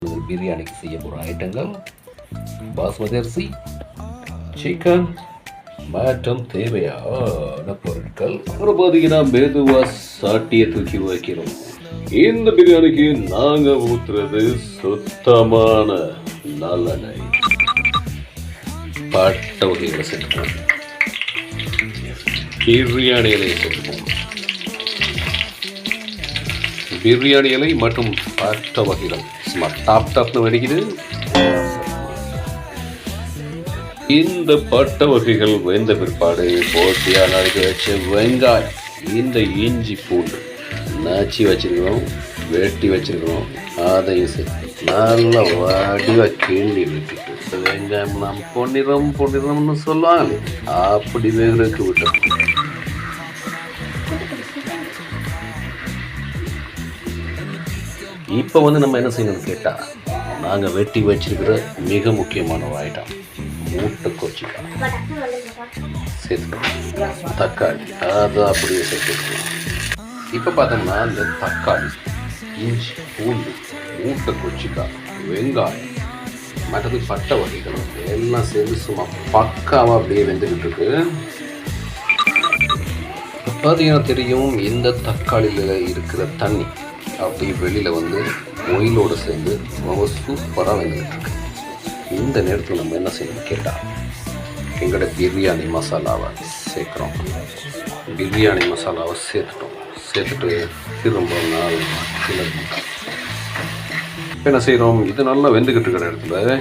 பிரியாணிக்கு செய்ய போகிற ஐட்டங்கள் பாஸ்மதி அரிசி, சிக்கன் மற்றும் தேவையான பொருட்கள். அப்புறம் பார்த்தீங்கன்னா மெதுவாக சாட்டியை தூக்கி வைக்கிறோம். இந்த பிரியாணிக்கு நாங்கள் ஊற்றுறது சுத்தமான நல்லெண்ணெய். பட்டை வகைகளை சேர்த்துப்போம், பிரியாணி இலையை சேர்த்துப்போம். பிரியாணி இலை மற்றும் பட்டை வகைகள் சும்மா டாப்னு வெடிக்குது. இந்த பட்டை வகைகள் வெந்த பிற்பாடு போட்டியாக நறுக்கி வச்ச வெங்காயம், இந்த இஞ்சி பூண்டு நச்சு வச்சிருக்கிறோம், வெட்டி வச்சிருக்கிறோம், அதையும் சேர்த்து நல்லா வடிவாக கிண்டி விட்டுட்டு வெங்காயம் நாம் பொன்னிறம்னு சொல்லுவாங்க, அப்படி வேகிறதுக்கு விட்டோம். இப்போ நம்ம என்ன செய்யணும்னு கேட்டால், நாங்கள் வெட்டி வச்சிருக்கிற மிக முக்கியமான ஒரு ஐட்டம் மூட்டை கொச்சிக்காய் சேர்த்துக்கணும். தக்காளி அதை அப்படியே சேர்த்துக்கணும். இப்போ பார்த்தோம்னா இந்த தக்காளி, இஞ்சி பூண்டு, மூட்டை கொச்சிக்காய், வெங்காயம் மற்றது பட்டை வகைகள் எல்லாம் சேர்ந்து சும்மா பக்காவாக அப்படியே வெந்துக்கிட்டு இருக்கு. பார்த்தீங்கன்னா தெரியும், இந்த தக்காளியில் இருக்கிற தண்ணி அப்படியே வெளியில் ஒயிலோடு சேர்ந்து ரொம்ப சூப்பராக வெந்துக்கிட்டு இருக்கு. இந்த நேரத்தில் நம்ம என்ன செய்யணும் கேட்டால், எங்களோட பிரியாணி மசாலாவை சேர்க்குறோம். பிரியாணி மசாலாவை சேர்த்துட்டு திரும்ப நாள் கிளம்பி என்ன செய்கிறோம், இது நல்லா வெந்துக்கிட்டு இருக்கிற இடத்துல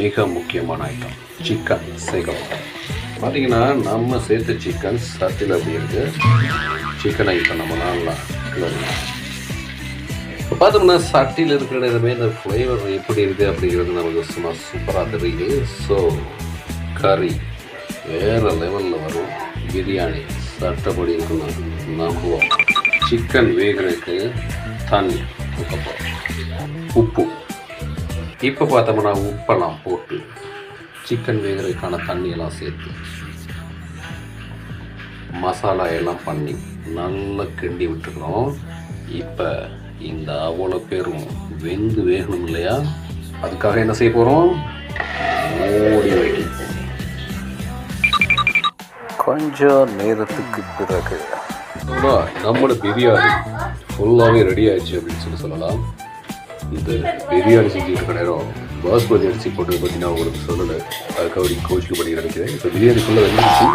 மிக முக்கியமான ஐட்டம் சிக்கன் சேர்க்கணும். பார்த்தீங்கன்னா நம்ம சேர்த்த சிக்கன் சட்டில் அப்படி இருக்குது. சிக்கனை இப்போ நம்ம நல்லா கிளறணும். இப்போ பார்த்தோம்னா சட்டியில் இருக்கிற நேரமே இந்த ஃப்ளேவர் எப்படி இருக்குது அப்படிங்கிறது நமக்கு சும்மா சூப்பராக தெரியுது. ஸோ கறி வேறு லெவலில் வரும். பிரியாணி சட்டப்படி இருக்கணும். நம்புவோம். சிக்கன் வேகிறதுக்கு தண்ணி ஊற்றப்போம், உப்பு. இப்போ பார்த்தோம்னா உப்பெல்லாம் போட்டு சிக்கன் வேகிறதுக்கான தண்ணியெல்லாம் சேர்த்து மசாலா எல்லாம் பண்ணி நல்லா கிண்டி விட்டுக்கிறோம். இப்போ இந்த அவ்வளோ பேரும் வெந்து வேகணும் இல்லையா, அதுக்காக என்ன செய்ய போகிறோம், மூடி வைக்க. கொஞ்சம் நேரத்துக்கு பிறகு நம்மளோட பிரியாணி ஃபுல்லாகவே ரெடி ஆயிடுச்சு அப்படின்னு சொல்லலாம். இந்த பிரியாணி செஞ்சுட்டு இருக்க நேரம் பாஸ்மதி அரிசி போட்டு பார்த்தீங்கன்னா உங்களுக்கு சொல்லலை, அதுக்கு அப்படி கோச்சுக்கு பண்ணி நினைக்கிறேன். இப்போ பிரியாணி ஃபுல்லாக வந்துடுச்சு.